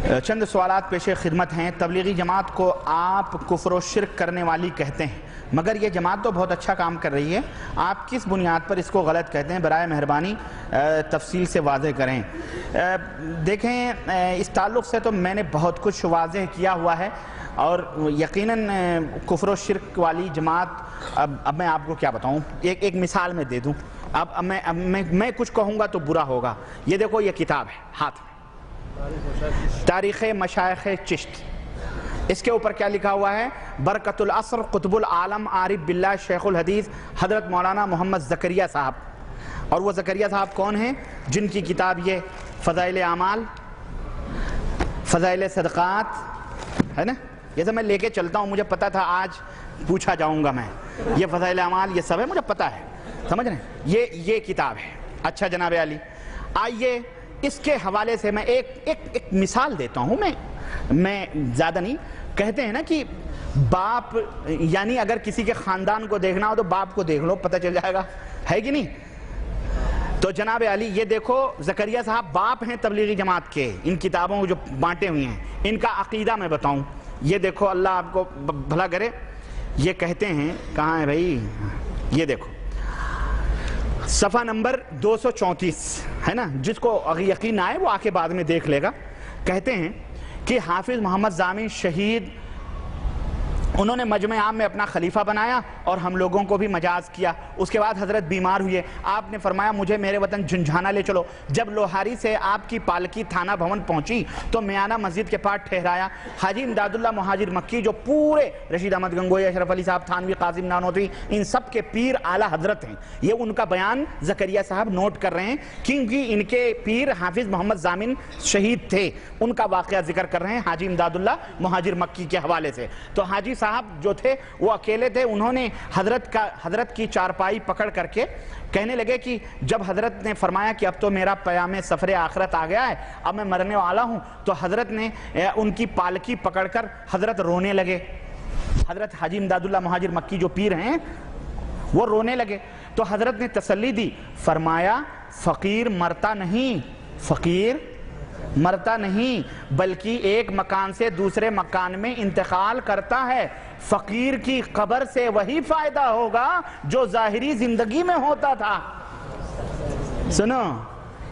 چند سوالات پیش خدمت ہیں۔ تبلیغی جماعت کو آپ کفر و شرک کرنے والی کہتے ہیں، مگر یہ جماعت تو بہت اچھا کام کر رہی ہے، آپ کس بنیاد پر اس کو غلط کہتے ہیں؟ برائے مہربانی تفصیل سے واضح کریں۔ دیکھیں، اس تعلق سے تو میں نے بہت کچھ واضح کیا ہوا ہے، اور یقیناً کفر و شرک والی جماعت اب میں آپ کو کیا بتاؤں، ایک مثال میں دے دوں۔ اب میں کچھ کہوں گا تو برا ہوگا۔ یہ دیکھو، یہ کتاب ہے ہاتھ میں، تاریخ مشائخ چشت۔ اس کے اوپر کیا لکھا ہوا ہے؟ برکت العصر قطب العالم عارف باللہ شیخ الحدیث حضرت مولانا محمد زکریہ صاحب۔ اور وہ زکریہ صاحب کون ہیں؟ جن کی کتاب یہ فضائل اعمال، فضائل صدقات ہے نا، یہ سب میں لے کے چلتا ہوں، مجھے پتا تھا آج پوچھا جاؤں گا میں۔ یہ فضائل اعمال، یہ سب ہے، مجھے پتا ہے، سمجھ رہے ہیں؟ یہ کتاب ہے۔ اچھا جناب علی، آئیے اس کے حوالے سے میں ایک مثال دیتا ہوں۔ میں زیادہ نہیں، کہتے ہیں نا کہ باپ، یعنی اگر کسی کے خاندان کو دیکھنا ہو تو باپ کو دیکھ لو، پتہ چل جائے گا، ہے کہ نہیں؟ تو جناب علی، یہ دیکھو، زکریہ صاحب باپ ہیں تبلیغی جماعت کے، ان کتابوں کو جو بانٹے ہوئے ہیں، ان کا عقیدہ میں بتاؤں۔ یہ دیکھو، اللہ آپ کو بھلا کرے۔ یہ کہتے ہیں، کہاں ہے بھائی؟ یہ دیکھو، صفحہ نمبر 234 ہے نا، جس کو یقین آئے وہ آ کے بعد میں دیکھ لے گا۔ کہتے ہیں کہ حافظ محمد ضامن شہید، انہوں نے مجمع عام میں اپنا خلیفہ بنایا اور ہم لوگوں کو بھی مجاز کیا۔ اس کے بعد حضرت بیمار ہوئے، آپ نے فرمایا مجھے میرے وطن جھنجھانا لے چلو۔ جب لوہاری سے آپ کی پالکی تھانہ بھون پہنچی تو میانہ مسجد کے پاس ٹھہرایا۔ حاجی امداد اللہ مہاجر مکی، جو پورے رشید احمد گنگوئی، اشرف علی صاحب تھانوی، قاسم نانوتوی، ان سب کے پیر اعلیٰ حضرت ہیں، یہ ان کا بیان زکریہ صاحب نوٹ کر رہے ہیں، کیونکہ ان کے پیر حافظ محمد ضامن شہید تھے، ان کا واقعہ ذکر کر رہے ہیں حاجی امداد اللہ مہاجر مکی کے حوالے سے۔ تو حاجی صاحب جو تھے وہ اکیلے تھے، انہوں نے حضرت کی چارپائی پکڑ کر کے کہنے لگے کہ جب حضرت نے فرمایا کہ اب تو میرا پیام سفر آخرت آ گیا ہے، اب میں مرنے والا ہوں، تو حضرت نے ان کی پالکی پکڑ کر حضرت رونے لگے۔ حضرت حاجی امداد اللہ مہاجر مکی جو پیر ہیں وہ رونے لگے، تو حضرت نے تسلی دی، فرمایا فقیر مرتا نہیں، فقیر مرتا نہیں، بلکہ ایک مکان سے دوسرے مکان میں انتقال کرتا ہے۔ فقیر کی قبر سے وہی فائدہ ہوگا جو ظاہری زندگی میں ہوتا تھا۔ سنو،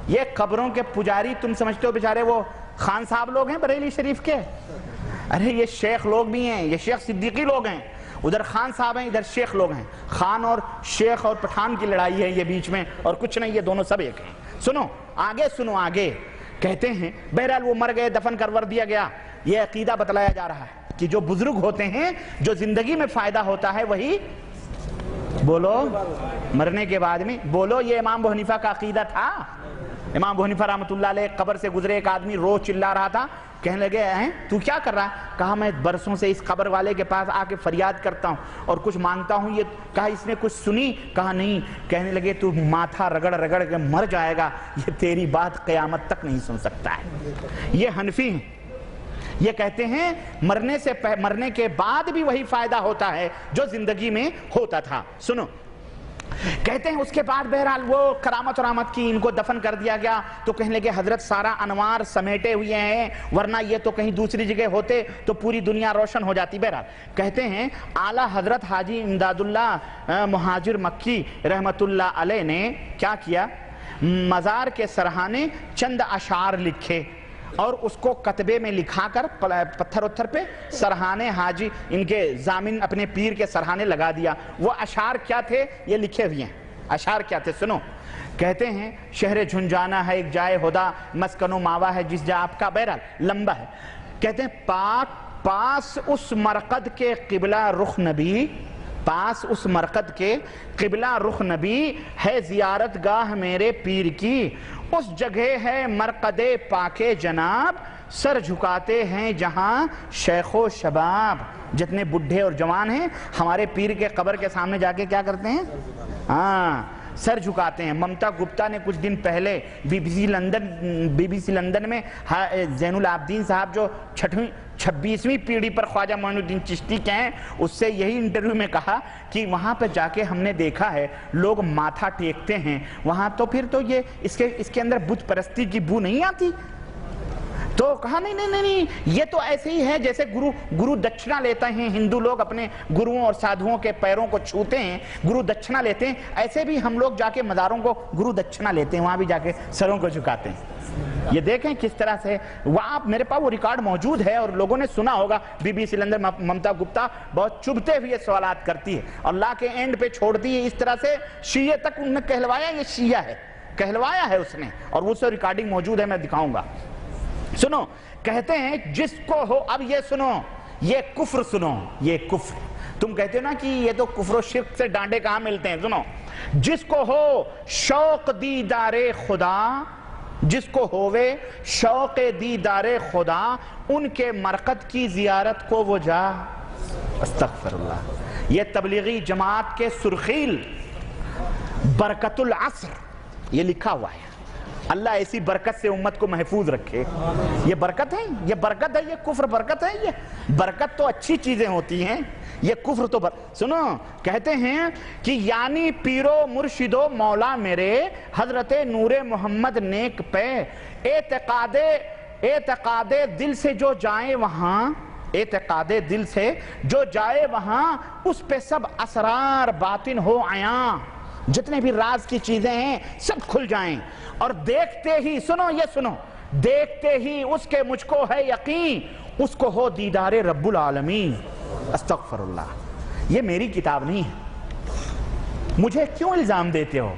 یہ قبروں کے پجاری تم سمجھتے ہو بیچارے وہ خان صاحب لوگ ہیں بریلی شریف کے؟ ارے یہ شیخ لوگ بھی ہیں، یہ شیخ صدیقی لوگ ہیں، ادھر خان صاحب ہیں، ادھر شیخ لوگ ہیں۔ خان اور شیخ اور پٹھان کی لڑائی ہے یہ بیچ میں، اور کچھ نہیں، یہ دونوں سب ایک ہیں۔ سنو آگے، سنو آگے۔ کہتے ہیں بہرحال وہ مر گئے، دفن کرور دیا گیا۔ یہ عقیدہ بتلایا جا رہا ہے کہ جو بزرگ ہوتے ہیں، جو زندگی میں فائدہ ہوتا ہے، وہی بولو مرنے کے بعد میں بولو۔ یہ امام ابو حنیفہ کا عقیدہ تھا۔ امام ابو حنیفہ رحمۃ اللہ علیہ قبر سے گزرے، ایک آدمی رو چلا رہا تھا، کہنے لگے ہیں تو کیا کر رہا ہے؟ کہا میں برسوں سے اس قبر والے کے پاس آ کے فریاد کرتا ہوں اور کچھ مانگتا ہوں۔ یہ کہا اس نے کچھ سنی؟ کہا نہیں۔ کہنے لگے تو ماتھا رگڑ رگڑ کے مر جائے گا، یہ تیری بات قیامت تک نہیں سن سکتا ہے۔ یہ حنفی ہیں، یہ کہتے ہیں مرنے کے بعد بھی وہی فائدہ ہوتا ہے جو زندگی میں ہوتا تھا۔ سنو، کہتے ہیں اس کے بعد بہرحال وہ کرامت کی، ان کو دفن کر دیا گیا، تو کہنے لگے حضرت سارا انوار سمیٹے ہوئے ہیں، ورنہ یہ تو کہیں دوسری جگہ ہوتے تو پوری دنیا روشن ہو جاتی۔ بہرحال کہتے ہیں اعلیٰ حضرت حاجی امداد اللہ مہاجر مکی رحمت اللہ علیہ نے کیا کیا؟ مزار کے سرہانے چند اشعار لکھے اور اس کو کتبے میں لکھا کر پتھر اتھر پہ سرہانے حاجی ان کے ضامن اپنے پیر کے سرہانے لگا دیا۔ وہ اشعار کیا تھے؟ یہ لکھے ہوئے ہیں۔ اشعار کیا تھے؟ سنو، کہتے ہیں شہر جھنجھانا ہے ایک جائے خدا، مسکن و ماوا ہے جس جا آپ کا، بہرحال لمبا ہے۔ کہتے ہیں پاس اس مرقد کے قبلہ رخ نبی، پاس اس مرقد کے قبلہ رخ نبی ہے زیارت گاہ میرے پیر کی، اس جگہ ہے مرقد پاک جناب، سر جھکاتے ہیں جہاں شیخ و شباب۔ جتنے بڈھے اور جوان ہیں ہمارے پیر کے قبر کے سامنے جا کے کیا کرتے ہیں؟ سر جھکاتے ہیں۔ ممتا گپتا نے کچھ دن پہلے بی بی سی لندن میں زین العابدین صاحب جو 26ویں پیڑھی پر خواجہ معین الدین چشتی کے ہیں، اس سے یہی انٹرویو میں کہا کہ وہاں پہ جا کے ہم نے دیکھا ہے لوگ ماتھا ٹیکتے ہیں وہاں، تو پھر تو یہ اس کے اندر بت پرستی کی بو نہیں آتی؟ تو تو کہا نہیں یہ تو ایسے ہی ہے جیسے گرو دکشنا لیتے ہیں ہندو لوگ، اپنے گروؤں اور سادھوؤں کے پیروں کو چھوتے ہیں، گرو دکشنا لیتے ہیں، ایسے بھی ہم لوگ جا کے مزاروں کو گرو دکشنا لیتے ہیں، وہاں بھی جا کے سروں کو جھکاتے ہیں۔ یہ دیکھیں کس طرح سے وہاں میرے پاس وہ ریکارڈ موجود ہے، اور لوگوں نے سنا ہوگا۔ B B C London Mamta Gupta بہت چبھتے ہوئے سوالات کرتی ہے اور لا کے اینڈ پہ چھوڑتی ہے اس طرح سے، شیعہ تک انہوں نے کہلوایا یہ شیعہ ہے، کہلوایا ہے اس نے، اور وہ سے ریکارڈنگ موجود ہے، میں دکھاؤں گا۔ سنو، کہتے ہیں جس کو ہو، اب یہ سنو، یہ کفر سنو، یہ کفر، تم کہتے ہو نا کہ یہ تو کفر و شرک سے ڈانڈے کہاں ملتے ہیں، سنو، جس کو ہو شوق دیدار خدا، جس کو ہووے شوق دیدار خدا، ان کے مرقد کی زیارت کو وہ جا۔ استغفر اللہ۔ یہ تبلیغی جماعت کے سرخیل برکت العصر یہ لکھا ہوا ہے۔ اللہ ایسی برکت سے امت کو محفوظ رکھے۔ یہ برکت ہے، یہ برکت ہے، یہ کفر برکت ہے، یہ برکت تو اچھی چیزیں ہوتی ہیں، یہ کفر تو سنو، کہتے ہیں کہ یعنی پیرو مرشدو مولا میرے حضرت نور محمد نیک پہ، اعتقاد دل سے جو جائے وہاں، اعتقاد دل سے جو جائے وہاں، اس پہ سب اسرار باطن ہو عیاں، جتنے بھی راز کی چیزیں ہیں سب کھل جائیں، اور دیکھتے ہی، سنو یہ سنو، دیکھتے ہی اس کے مجھ کو ہے یقین، اس کو ہو دیدار رب العالمین۔ استغفر اللہ۔ یہ میری کتاب نہیں ہے، مجھے کیوں الزام دیتے ہو؟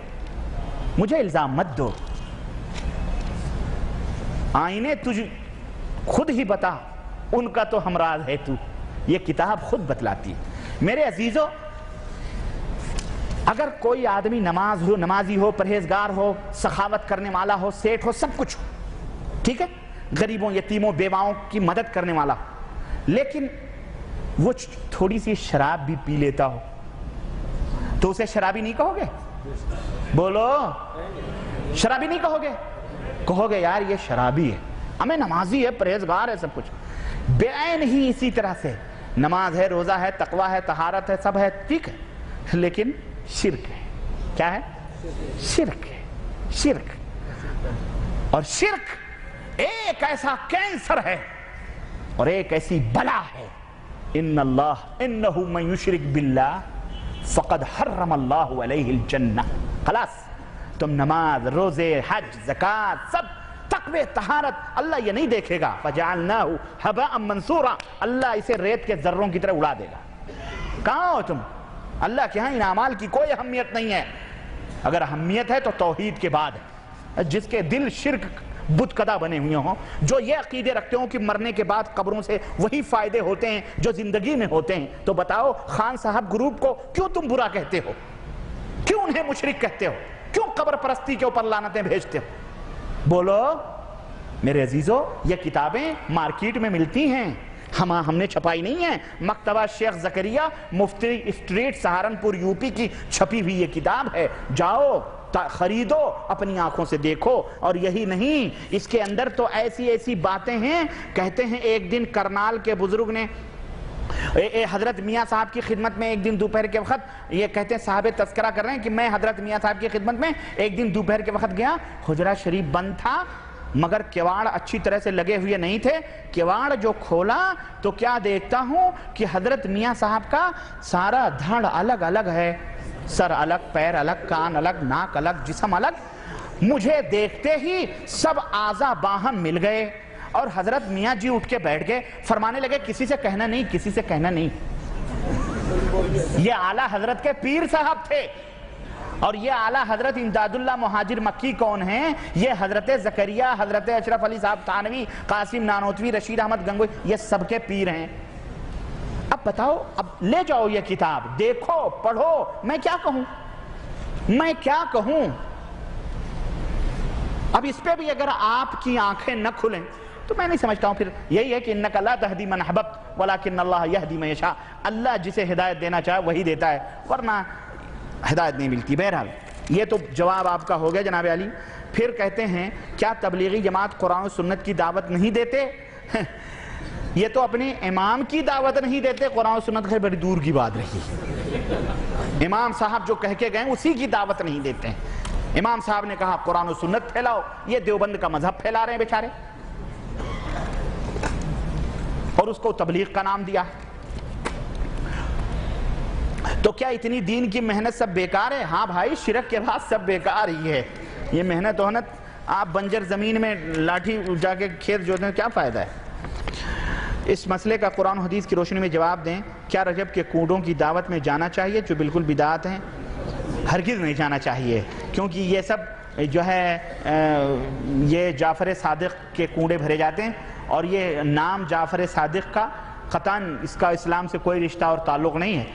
مجھے الزام مت دو، آئینے تجھ خود ہی بتا، ان کا تو ہمراز ہے تو، یہ کتاب خود بتلاتی ہے۔ میرے عزیزو، اگر کوئی آدمی نمازی ہو، پرہیزگار ہو، سخاوت کرنے والا ہو، سیٹھ ہو، سب کچھ ہو، ٹھیک ہے، غریبوں یتیموں بیواؤں کی مدد کرنے والا ہو، لیکن وہ تھوڑی سی شراب بھی پی لیتا ہو تو اسے شرابی نہیں کہو گے؟ بولو، شرابی نہیں کہو گے؟ کہو گے یار یہ شرابی ہے، ہمیں نمازی ہے، پرہیزگار ہے، سب کچھ۔ بے عین ہی اسی طرح سے نماز ہے، روزہ ہے، تقویٰ ہے، طہارت ہے، سب ہے، ٹھیک ہے، لیکن شرک ہے۔ کیا ہے؟ شرک ہے، شرک۔ اور شرک ایک ایسا کینسر ہے اور ایک ایسی بلا ہے، انہو من یشرک باللہ فقد حرم اللہ علیہ الجنہ۔ خلاص، تم نماز، روزے، حج، زکاة، سب تقوی، طہارت، اللہ یہ نہیں دیکھے گا، فجعلناہ ھباء منثورا، اللہ اسے ریت کے ذروں کی طرح اڑا دے گا۔ کہاں ہو تم؟ اللہ کے ہاں ان اعمال کی کوئی اہمیت نہیں ہے۔ اگر اہمیت ہے تو توحید کے بعد ہے۔ جس کے دل شرک بت قدا بنے ہوئے ہوں، جو یہ عقیدے رکھتے ہوں کہ مرنے کے بعد قبروں سے وہی فائدے ہوتے ہیں جو زندگی میں ہوتے ہیں، تو بتاؤ خان صاحب گروپ کو کیوں تم برا کہتے ہو؟ کیوں انہیں مشرک کہتے ہو؟ کیوں قبر پرستی کے اوپر لعنتیں بھیجتے ہو؟ بولو میرے عزیزو، یہ کتابیں مارکیٹ میں ملتی ہیں، ہم نے چھپائی نہیں ہے۔ مکتبہ شیخ زکریا مفتی اسٹریٹ سہارنپور یوپی کی چھپی ہوئی یہ کتاب ہے، جاؤ خریدو، اپنی آنکھوں سے دیکھو۔ اور یہی نہیں، اس کے اندر تو ایسی ایسی باتیں ہیں، کہتے ہیں ایک دن کرنال کے بزرگ نے حضرت میاں صاحب کی خدمت میں ایک دن دوپہر کے وقت، یہ کہتے ہیں صاحب تذکرہ کر رہے ہیں کہ میں حضرت میاں صاحب کی خدمت میں ایک دن دوپہر کے وقت گیا، حجرہ شریف بند تھا، مگر کیواڑ اچھی طرح سے لگے ہوئے نہیں تھے۔ کیواڑ جو کھولا تو کیا دیکھتا ہوں کہ حضرت میاں صاحب کا سارا دھڑ الگ الگ ہے، سر الگ، پیر الگ، کان الگ، ناک الگ، جسم الگ۔ مجھے دیکھتے ہی سب اعضاء باہم مل گئے، اور حضرت میاں جی اٹھ کے بیٹھ گئے، فرمانے لگے کسی سے کہنا نہیں، کسی سے کہنا نہیں۔ یہ اعلیٰ حضرت کے پیر صاحب تھے، اور یہ اعلیٰ حضرت امداد اللہ مہاجر مکی کون ہیں؟ یہ حضرت زکریا، حضرت اشرف علی صاحب تھانوی، قاسم نانوتوی، رشید احمد گنگوئی، یہ سب کے پیر ہیں۔ اب بتاؤ، اب لے جاؤ یہ کتاب، دیکھو، پڑھو، میں کیا کہوں؟ میں کیا کہوں؟ اب اس پہ بھی اگر آپ کی آنکھیں نہ کھلیں تو میں نہیں سمجھتا ہوں، پھر یہی ہے کہ انک لا تہدی من احببت ولکن اللہ یہدی من یشاء، اللہ جسے ہدایت دینا چاہے وہی دیتا ہے، ورنہ ہدایت نہیں ملتی۔ بہرحال یہ تو جواب آپ کا ہو گیا جناب علی۔ پھر کہتے ہیں کیا تبلیغی جماعت قرآن و سنت کی دعوت نہیں دیتے؟ یہ تو اپنے امام کی دعوت نہیں دیتے، قرآن و سنت خیر بڑی دور کی بات رہی۔ امام صاحب جو کہہ کے گئے اسی کی دعوت نہیں دیتے ہیں۔ امام صاحب نے کہا قرآن و سنت پھیلاؤ، یہ دیوبند کا مذہب پھیلا رہے ہیں بیچارے۔ اور اس کو تبلیغ کا نام دیا. تو کیا اتنی دین کی محنت سب بیکار ہے؟ ہاں بھائی، شرک کے بعد سب بیکار ہی ہے. یہ محنت آپ بنجر زمین میں لاٹھی جا کے کھیت جوتنے کیا فائدہ ہے؟ اس مسئلے کا قرآن و حدیث کی روشنی میں جواب دیں. کیا رجب کے کنڈوں کی دعوت میں جانا چاہیے جو بالکل بدعت ہیں؟ ہرگز نہیں جانا چاہیے، کیونکہ یہ سب جو ہے یہ جعفر صادق کے کنڈے بھرے جاتے ہیں، اور یہ نام جعفر صادق کا قطعاً اس کا اسلام سے کوئی رشتہ اور تعلق نہیں ہے،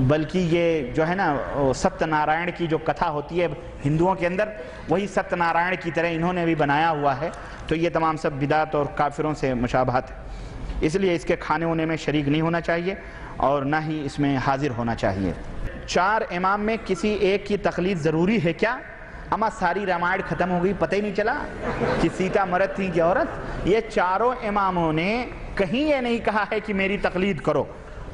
بلکہ یہ جو ہے نا ستیہ نارائن کی جو کتھا ہوتی ہے ہندوؤں کے اندر، وہی ستیہ نارائن کی طرح انہوں نے بھی بنایا ہوا ہے. تو یہ تمام سب بدعت اور کافروں سے مشابہت ہے، اس لیے اس کے کھانے ہونے میں شریک نہیں ہونا چاہیے اور نہ ہی اس میں حاضر ہونا چاہیے. 4 امام میں کسی ایک کی تقلید ضروری ہے کیا؟ اما ساری رامائن ختم ہو گئی، پتہ ہی نہیں چلا کہ سیتا مرد تھی کہ عورت. یہ چاروں اماموں نے کہیں یہ نہیں کہا ہے کہ میری تقلید کرو،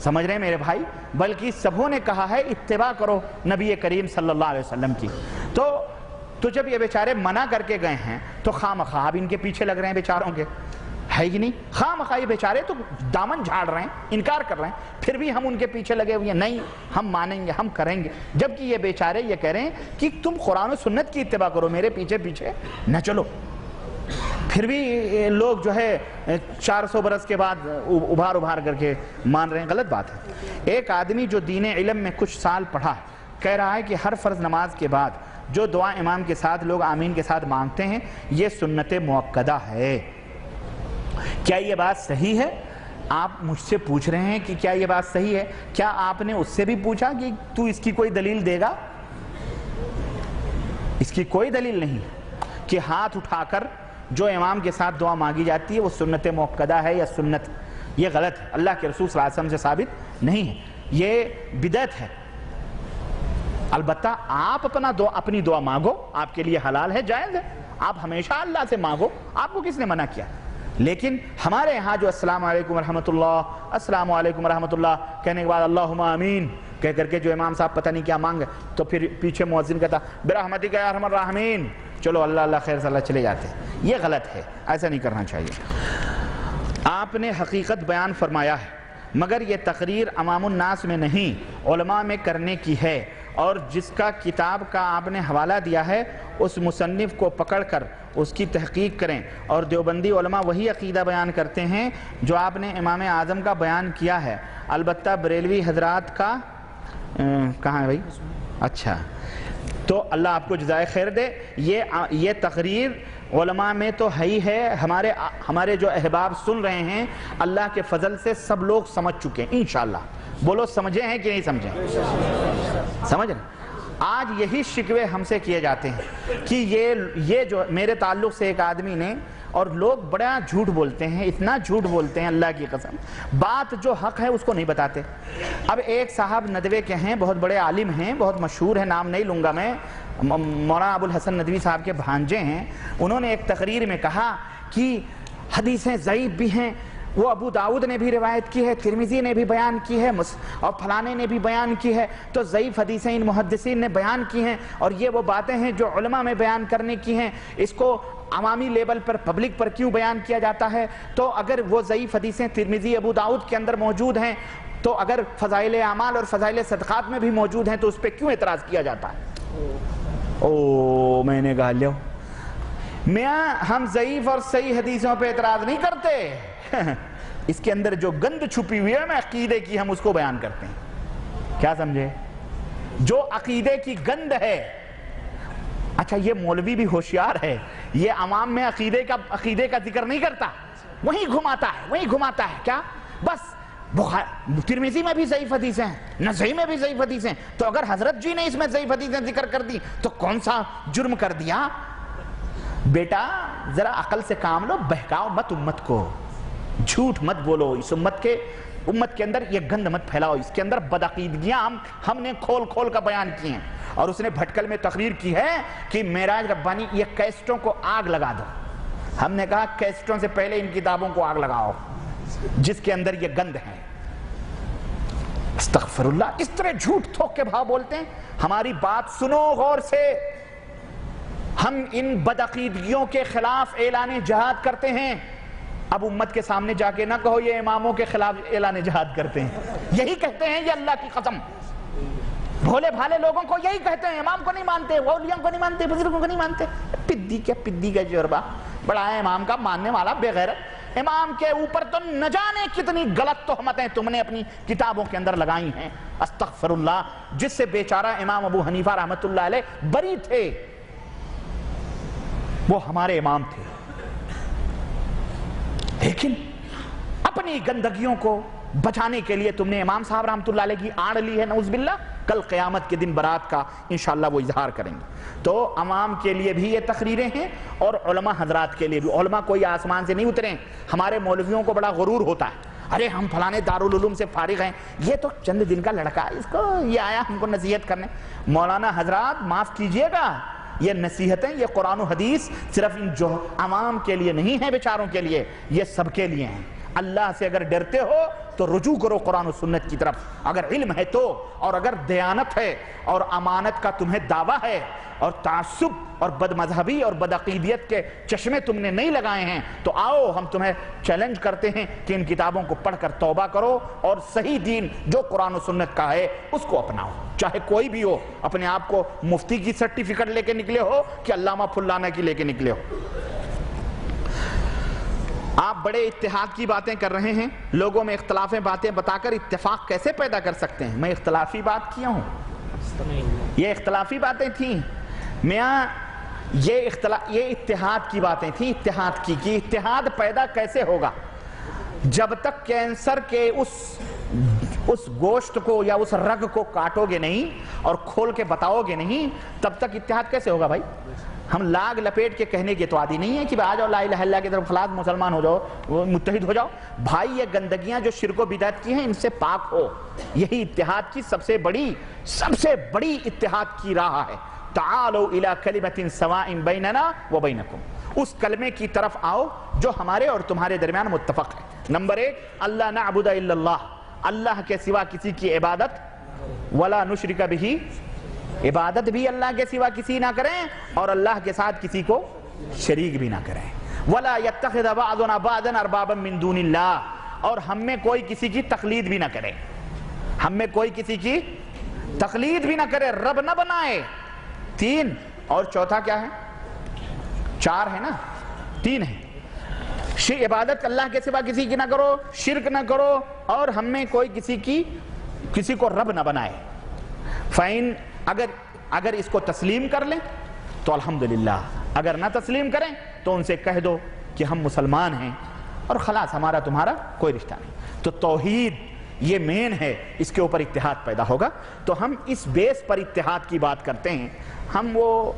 سمجھ رہے ہیں میرے بھائی، بلکہ سبوں نے کہا ہے اتباع کرو نبی کریم صلی اللہ علیہ وسلم کی. تو جب یہ بیچارے منع کر کے گئے ہیں تو خواہ ان کے پیچھے لگ رہے ہیں بیچاروں کے، ہے کہ نہیں؟ خواہ یہ بیچارے تو دامن جھاڑ رہے ہیں، انکار کر رہے ہیں، پھر بھی ہم ان کے پیچھے لگے ہوئے ہیں، نہیں ہم مانیں گے، ہم کریں گے. جبکہ یہ بیچارے یہ کہہ رہے ہیں کہ تم قرآن و سنت کی اتباع کرو، میرے پیچھے پیچھے نہ چلو. پھر بھی لوگ جو ہے 400 برس کے بعد ابھار کر کے مان رہے ہیں. غلط بات ہے. ایک آدمی جو دین علم میں کچھ سال پڑھا کہہ رہا ہے کہ ہر فرض نماز کے بعد جو دعا امام کے ساتھ لوگ آمین کے ساتھ مانگتے ہیں یہ سنت مؤکدہ ہے. کیا یہ بات صحیح ہے؟ آپ مجھ سے پوچھ رہے ہیں کہ کیا یہ بات صحیح ہے؟ کیا آپ نے اس سے بھی پوچھا کہ تو اس کی کوئی دلیل دے گا؟ اس کی کوئی دلیل نہیں کہ ہاتھ اٹھا کر جو امام کے ساتھ دعا مانگی جاتی ہے وہ سنت مؤکدہ ہے یا سنت. یہ غلط ہے، اللہ کے رسول صلی اللہ علیہ وسلم سے ثابت نہیں ہے، یہ بدعت ہے. البتہ آپ اپنی دعا مانگو، آپ کے لیے حلال ہے، جائز ہے، آپ ہمیشہ اللہ سے مانگو، آپ کو کس نے منع کیا؟ لیکن ہمارے یہاں جو السلام علیکم ورحمۃ اللہ، السلام علیکم ورحمۃ اللہ کہنے کے بعد اللہم آمین کہہ کر کے جو امام صاحب پتہ نہیں کیا مانگ، تو پھر پیچھے مؤذن کہتا برحمتک یا ارحم الراحمین، چلو اللہ اللہ خیر صلی اللہ چلے جاتے ہیں. یہ غلط ہے، ایسا نہیں کرنا چاہیے. آپ نے حقیقت بیان فرمایا ہے مگر یہ تقریر عوام الناس میں نہیں علماء میں کرنے کی ہے، اور جس کا کتاب کا آپ نے حوالہ دیا ہے اس مصنف کو پکڑ کر اس کی تحقیق کریں. اور دیوبندی علماء وہی عقیدہ بیان کرتے ہیں جو آپ نے امام اعظم کا بیان کیا ہے. البتہ بریلوی حضرات کا کہاں ہے بھائی؟ اچھا، تو اللہ آپ کو جزائے خیر دے. یہ تقریر علماء میں تو ہے ہی ہے. ہمارے جو احباب سن رہے ہیں اللہ کے فضل سے سب لوگ سمجھ چکے ہیں انشاءاللہ. بولو سمجھے ہیں کہ نہیں سمجھے؟ سمجھ رہے؟ آج یہی شکوے ہم سے کیے جاتے ہیں کہ یہ جو میرے تعلق سے ایک آدمی نے، اور لوگ بڑا جھوٹ بولتے ہیں، اتنا جھوٹ بولتے ہیں اللہ کی قسم، بات جو حق ہے اس کو نہیں بتاتے. اب ایک صاحب ندوے کے ہیں، بہت بڑے عالم ہیں، بہت مشہور ہیں، نام نہیں لوں گا میں، مولانا ابو الحسن ندوی صاحب کے بھانجے ہیں. انہوں نے ایک تقریر میں کہا کہ حدیثیں ضعیف بھی ہیں، وہ ابو داؤد نے بھی روایت کی ہے، ترمذی نے بھی بیان کی ہے، اور فلانے نے بھی بیان کی ہے. تو ضعیف حدیثیں ان محدثین نے بیان کی ہیں، اور یہ وہ باتیں ہیں جو علماء میں بیان کرنے کی ہیں. اس کو عوامی لیول پر پبلک پر کیوں بیان کیا جاتا ہے؟ تو اگر وہ ضعیف حدیثیں ترمذی ابو داؤد کے اندر موجود ہیں تو اگر فضائل اعمال اور فضائل صدقات میں بھی موجود ہیں تو اس پہ کیوں اعتراض کیا جاتا ہے؟ میں نے کہا لو میاں، ہم ضعیف اور صحیح حدیثوں پہ اعتراض نہیں کرتے، اس کے اندر جو گند چھپی ہوئی ہے میں عقیدے کی، ہم اس کو بیان کرتے ہیں. کیا سمجھے؟ جو عقیدے کی گند ہے. اچھا، یہ مولوی بھی ہوشیار ہے، یہ عوام میں عقیدے کا ذکر نہیں کرتا، وہیں گھماتا ہے. کیا بس ترمذی میں بھی ضعیف حدیثیں ہیں، نسائی میں بھی ضعیف حدیثیں ہیں، تو اگر حضرت جی نے اس میں ضعیف حدیثیں ذکر کر دی تو کون سا جرم کر دیا؟ بیٹا ذرا عقل سے کام لو، بہکاؤ مت امت کو، جھوٹ مت بولو، اس امت کے اندر یہ گند مت پھیلاؤ، اس کے اندر بدعقیدگیاں ہم نے کھول کا بیان کی ہیں. اور اس نے بھٹکل میں تقریر کی ہے کہ معراج ربانی یہ کیسٹوں کو آگ لگا دو. ہم نے کہا کیسٹوں سے پہلے ان کتابوں کو آگ لگاؤ جس کے اندر یہ گند ہے. استغفر اللہ، اس طرح جھوٹ تھوک کے بھاؤ بولتے ہیں. ہماری بات سنو غور سے، ہم ان بدعقیدگیوں کے خلاف اعلان جہاد کرتے ہیں. اب امت کے سامنے جا کے نہ کہو یہ اماموں کے خلاف اعلان جہاد کرتے ہیں، یہی کہتے ہیں، یہ اللہ کی قسم بھولے بھالے لوگوں کو یہی کہتے ہیں، امام کو نہیں مانتے، اولیاء کو نہیں مانتے، بزرگوں کو نہیں مانتے۔ پدی کا جربہ بڑا ہے امام کا ماننے والا بے غیرت۔ امام کے اوپر تو نہ جانے کتنی غلط تہمتیں تم نے اپنی کتابوں کے اندر لگائی ہیں، استغفر اللہ، جس سے بیچارہ امام ابو حنیفہ رحمۃ اللہ علیہ بری تھے، وہ ہمارے امام تھے، لیکن اپنی گندگیوں کو بچانے کے لیے تم نے امام صاحب رحمۃ اللہ علیہ کی آڑ لی ہے، نعوذ باللہ۔ کل قیامت کے دن برات کا انشاءاللہ وہ اظہار کریں گے۔ تو عوام کے لیے بھی یہ تقریریں ہیں اور علماء حضرات کے لیے بھی۔ علماء کوئی آسمان سے نہیں اترے، ہمارے مولویوں کو بڑا غرور ہوتا ہے، ارے ہم فلانے دارالعلوم سے فارغ ہیں، یہ تو چند دن کا لڑکا ہے، اس کو یہ آیا ہم کو نصیحت کرنے۔ مولانا حضرات معاف کیجئے گا، یہ نصیحتیں، یہ قرآن و حدیث صرف ان جو عوام کے لیے نہیں ہیں، بیچاروں کے لیے، یہ سب کے لیے ہیں۔ اللہ سے اگر ڈرتے ہو تو رجوع کرو قرآن و سنت کی طرف، اگر علم ہے تو، اور اگر دیانت ہے اور امانت کا تمہیں دعویٰ ہے اور تعصب اور بد مذہبی اور بد عقیدیت کے چشمے تم نے نہیں لگائے ہیں تو آؤ ہم تمہیں چیلنج کرتے ہیں کہ ان کتابوں کو پڑھ کر توبہ کرو اور صحیح دین جو قرآن و سنت کا ہے اس کو اپناؤ، چاہے کوئی بھی ہو، اپنے آپ کو مفتی کی سرٹیفکیٹ لے کے نکلے ہو کہ علامہ فلانہ کی لے کے نکلے ہو۔ آپ بڑے اتحاد کی باتیں کر رہے ہیں، لوگوں میں اختلافیں باتیں بتا کر اتفاق کیسے پیدا کر سکتے ہیں؟ میں اختلافی بات کیا ہوں؟ یہ اختلافی باتیں تھیں میاں، یہ اتحاد کی باتیں تھیں، اتحاد کی کہ اتحاد پیدا کیسے ہوگا؟ جب تک کینسر کے اس گوشت کو یا اس رگ کو کاٹو گے نہیں اور کھول کے بتاؤ گے نہیں، تب تک اتحاد کیسے ہوگا بھائی؟ ہم لاگ لپیٹ کے کہنے کے تو عادی نہیں ہے کہ آ جاؤ لا الہ الا اللہ کی طرف، خلاص مسلمان ہو جاؤ، متحد ہو جاؤ۔ بھائی یہ گندگیاں جو شرک و بدعت کی ہیں ان سے پاک ہو، یہی اتحاد کی سب سے بڑی اتحاد کی راہ ہے۔ تعالوا الی کلمۃ سواء بیننا و بینکم، اس کلمے کی طرف آؤ جو ہمارے اور تمہارے درمیان متفق ہے۔ نمبر 1، اللہ نعبد الا اللہ، اللہ کے سوا کسی کی عبادت، ولا نشرک بہ، عبادت بھی اللہ کے سوا کسی نہ کریں اور اللہ کے ساتھ کسی کو شریک بھی نہ کریں، ولا یتخذ بعضنا بعضا اربابا من دون اللہ، اور ہم میں کوئی کسی کی تقلید بھی نہ کرے، ہم میں کوئی کسی کی تقلید بھی نہ کرے، رب نہ بنائے۔ 3 اور چوتھا کیا ہے؟ 4 ہے نا، 3 ہے، عبادت اللہ کے سوا کسی کی نہ کرو، شرک نہ کرو، اور ہم میں کوئی کسی کو رب نہ بنائے۔ فَإِن، اگر اس کو تسلیم کر لیں تو الحمدللہ، اگر نہ تسلیم کریں تو ان سے کہہ دو کہ ہم مسلمان ہیں اور خلاص ہمارا تمہارا کوئی رشتہ نہیں۔ تو توحید یہ مین ہے، اس کے اوپر اتحاد پیدا ہوگا۔ تو ہم اس بیس پر اتحاد کی بات کرتے ہیں، ہم وہ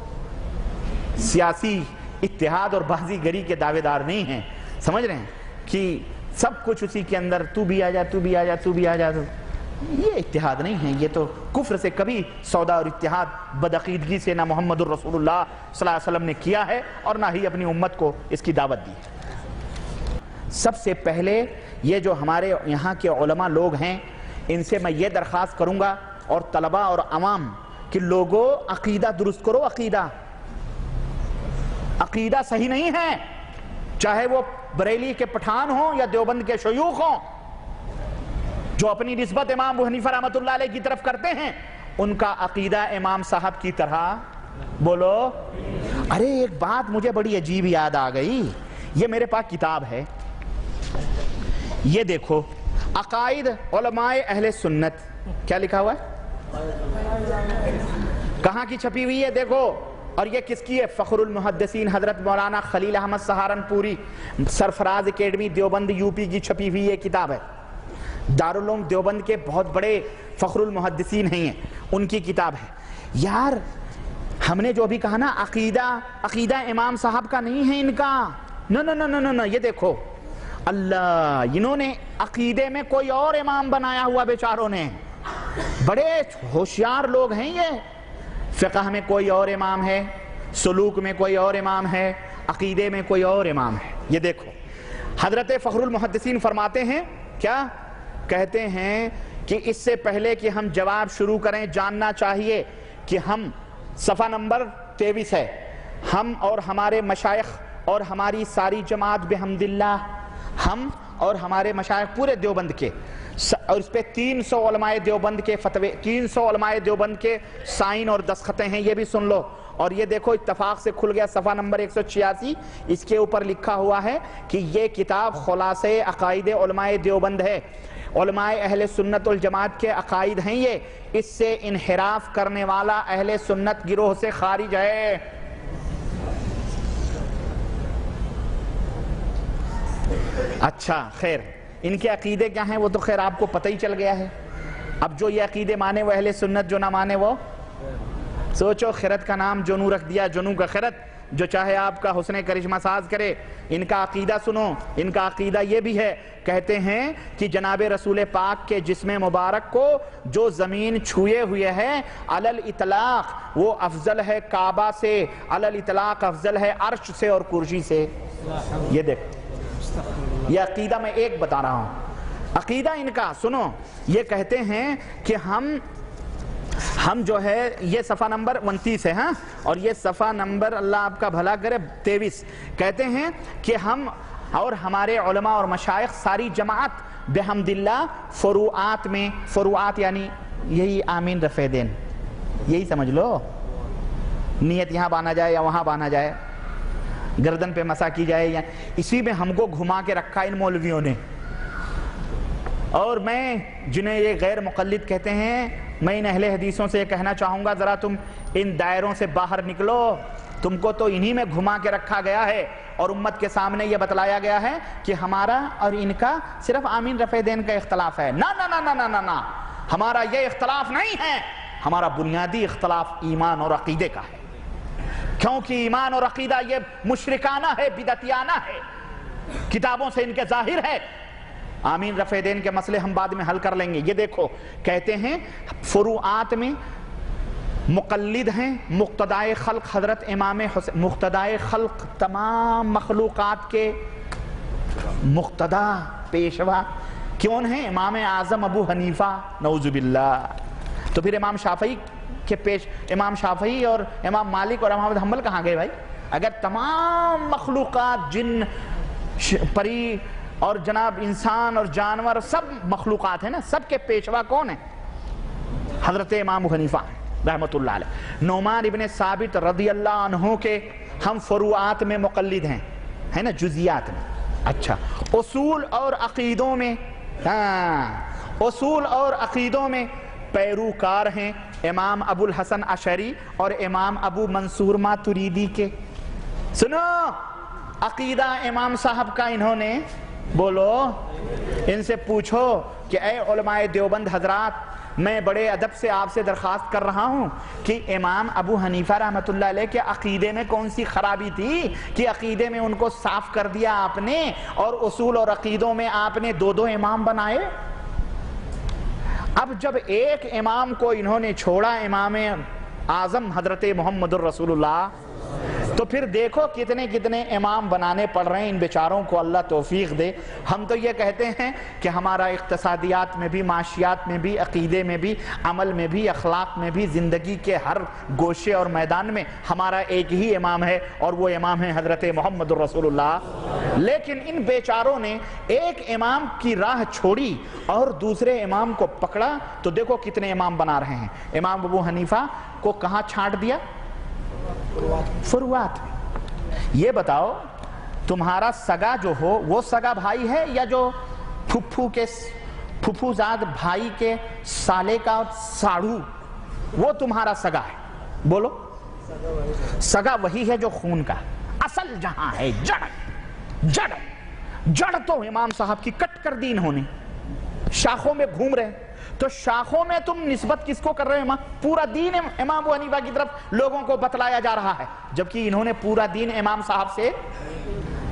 سیاسی اتحاد اور بازی گری کے دعوے دار نہیں ہیں، سمجھ رہے ہیں کہ سب کچھ اسی کے اندر، تو بھی آ جا، تو بھی آ جا، تو بھی آ جا، یہ اتحاد نہیں ہے۔ یہ تو کفر سے کبھی سودا اور اتحاد بدعقیدگی سے نہ محمد الرسول اللہ صلی اللہ علیہ وسلم نے کیا ہے اور نہ ہی اپنی امت کو اس کی دعوت دی ہے۔ سب سے پہلے یہ جو ہمارے یہاں کے علماء لوگ ہیں ان سے میں یہ درخواست کروں گا، اور طلباء اور عوام، کہ لوگوں عقیدہ درست کرو، عقیدہ صحیح نہیں ہے، چاہے وہ بریلی کے پٹھان ہوں یا دیوبند کے شیوخ ہوں، جو اپنی نسبت امام ابو حنیفہ رحمۃ اللہ علیہ کی طرف کرتے ہیں، ان کا عقیدہ امام صاحب کی طرح بولو۔ ارے ایک بات مجھے بڑی عجیب یاد آ گئی، یہ میرے پاس کتاب ہے، یہ دیکھو، عقائد علماء اہل سنت، کیا لکھا ہوا ہے؟ کہاں کی چھپی ہوئی ہے دیکھو، اور یہ کس کی ہے؟ فخر المحدثین حضرت مولانا خلیل احمد سہارنپوری، سرفراز اکیڈمی دیوبند یوپی کی چھپی ہوئی یہ کتاب ہے۔ دارالعلوم دیوبند کے بہت بڑے فخر المحدثین ہیں، ان کی کتاب ہے۔ یار ہم نے جو ابھی کہا نا عقیدہ امام صاحب کا نہیں ہے ان کا، نہ، یہ دیکھو، اللہ، انہوں نے عقیدے میں کوئی اور امام بنایا ہوا بیچاروں نے، بڑے ہوشیار لوگ ہیں یہ، فقہ میں کوئی اور امام ہے، سلوک میں کوئی اور امام ہے، عقیدے میں کوئی اور امام ہے۔ یہ دیکھو حضرت فخر المحدثین فرماتے ہیں، کیا کہتے ہیں کہ اس سے پہلے کہ ہم جواب شروع کریں جاننا چاہیے کہ ہم، صفحہ نمبر 23 ہے، ہم اور ہمارے مشائخ اور ہماری ساری جماعت بحمد اللہ ہم اور ہمارے مشائخ پورے دیوبند کے، اور اس پہ 300 علماء دیوبند کے فتوے، 300 علماء دیوبند کے سائن اور دستخطیں ہیں، یہ بھی سن لو۔ اور یہ دیکھو اتفاق سے کھل گیا صفحہ نمبر 186، اس کے اوپر لکھا ہوا ہے کہ یہ کتاب خلاصے عقائد علماء دیوبند ہے، علماء اہل سنت والجماعت کے عقائد ہیں یہ، اس سے انحراف کرنے والا اہل سنت گروہ سے خارج ہے۔ اچھا خیر، ان کے عقیدے کیا ہیں وہ تو خیر آپ کو پتہ ہی چل گیا ہے۔ اب جو یہ عقیدے مانے وہ اہل سنت، جو نہ مانے وہ سوچو، خرد کا نام جنو رکھ دیا، جنو کا خرد، جو چاہے آپ کا حسن کرشمہ ساز کرے۔ ان کا عقیدہ سنو، ان کا عقیدہ یہ بھی ہے، کہتے ہیں کہ جناب رسول پاک کے جسم مبارک کو جو زمین چھوئے ہوئے ہے علی الاطلاق وہ افضل ہے کعبہ سے، علی الاطلاق افضل ہے عرش سے اور کرسی سے۔ یہ دیکھ، یہ عقیدہ میں ایک بتا رہا ہوں، عقیدہ ان کا سنو، یہ کہتے ہیں کہ ہم جو ہے، یہ صفحہ نمبر 29 ہے ہاں، اور یہ صفحہ نمبر اللہ آپ کا بھلا کرے 23، کہتے ہیں کہ ہم اور ہمارے علماء اور مشائخ ساری جماعت بحمد اللہ فروعات میں، فروعات یعنی یہی آمین رفع دین، یہی سمجھ لو، نیت یہاں بانا جائے یا وہاں بانا جائے، گردن پہ مسا کی جائے، یا اسی میں ہم کو گھما کے رکھا ان مولویوں نے۔ اور میں جنہیں یہ غیر مقلد کہتے ہیں، میں ان اہل حدیثوں سے یہ کہنا چاہوں گا، ذرا تم ان دائروں سے باہر نکلو، تم کو تو انہی میں گھما کے رکھا گیا ہے، اور امت کے سامنے یہ بتلایا گیا ہے کہ ہمارا اور ان کا صرف آمین رفع دین کا اختلاف ہے۔ نا نا نا نا نا نا، ہمارا یہ اختلاف نہیں ہے، ہمارا بنیادی اختلاف ایمان اور عقیدے کا ہے، کیونکہ ایمان اور عقیدہ یہ مشرکانہ ہے، بدعتیانہ ہے، کتابوں سے ان کے ظاہر ہے۔ آمین رفع دین کے مسئلے ہم بعد میں حل کر لیں گے۔ یہ دیکھو، کہتے ہیں فروعات میں مقلد ہیں مقتدائے خلق حضرت امام حسین، مقتدائے خلق تمام مخلوقات کے مقتدا پیشوا کون ہیں؟ امام اعظم ابو حنیفہ نعوذ باللہ۔ تو پھر امام شافعی کے امام شافعی اور امام مالک اور امام احمد حنبل کہاں گئے بھائی؟ اگر تمام مخلوقات، جن پری اور جناب انسان اور جانور، سب مخلوقات ہیں نا، سب کے پیشوا کون ہیں؟ حضرت امام حنیفہ رحمت اللہ علیہ۔ نعمان ابن ثابت رضی اللہ عنہ کے ہم فروعات میں مقلد ہیں، ہے نا، جزیات میں۔ اچھا، اصول اور عقیدوں میں، اصول اور عقیدوں میں پیروکار ہیں امام ابو الحسن اشعری اور امام ابو منصور ماتریدی کے۔ سنو، عقیدہ امام صاحب کا انہوں نے، بولو، ان سے پوچھو کہ اے علماء دیوبند حضرات، میں بڑے ادب سے آپ سے درخواست کر رہا ہوں کہ امام ابو حنیفہ رحمت اللہ علیہ کے عقیدے میں کون سی خرابی تھی کہ عقیدے میں ان کو صاف کر دیا آپ نے، اور اصول اور عقیدوں میں آپ نے دو دو امام بنائے؟ اب جب ایک امام کو انہوں نے چھوڑا، امام اعظم حضرت محمد الرسول اللہ، تو پھر دیکھو کتنے کتنے امام بنانے پڑ رہے ہیں ان بیچاروں کو، اللہ توفیق دے۔ ہم تو یہ کہتے ہیں کہ ہمارا اقتصادیات میں بھی، معاشیات میں بھی، عقیدے میں بھی، عمل میں بھی، اخلاق میں بھی، زندگی کے ہر گوشے اور میدان میں ہمارا ایک ہی امام ہے، اور وہ امام ہے حضرت محمد الرسول اللہ۔ لیکن ان بیچاروں نے ایک امام کی راہ چھوڑی اور دوسرے امام کو پکڑا، تو دیکھو کتنے امام بنا رہے ہیں۔ امام ابو حنیفہ کو کہاں چھانٹ دیا؟ فروعات میں۔ یہ بتاؤ، تمہارا سگا جو ہو وہ سگا بھائی ہے، یا جو پھپھو زاد بھائی کے سالے کا ساڑھو وہ تمہارا سگا ہے؟ بولو، سگا وہی ہے جو خون کا، اصل جہاں ہے جڑ تو امام صاحب کی کٹ کر دی انہوں نے، شاخوں میں گھوم رہے، تو شاخوں میں تم نسبت کس کو کر رہے ہو؟ پورا دین امام ابو حنیفہ کی طرف لوگوں کو بتلایا جا رہا ہے، جبکہ انہوں نے پورا دین امام صاحب سے،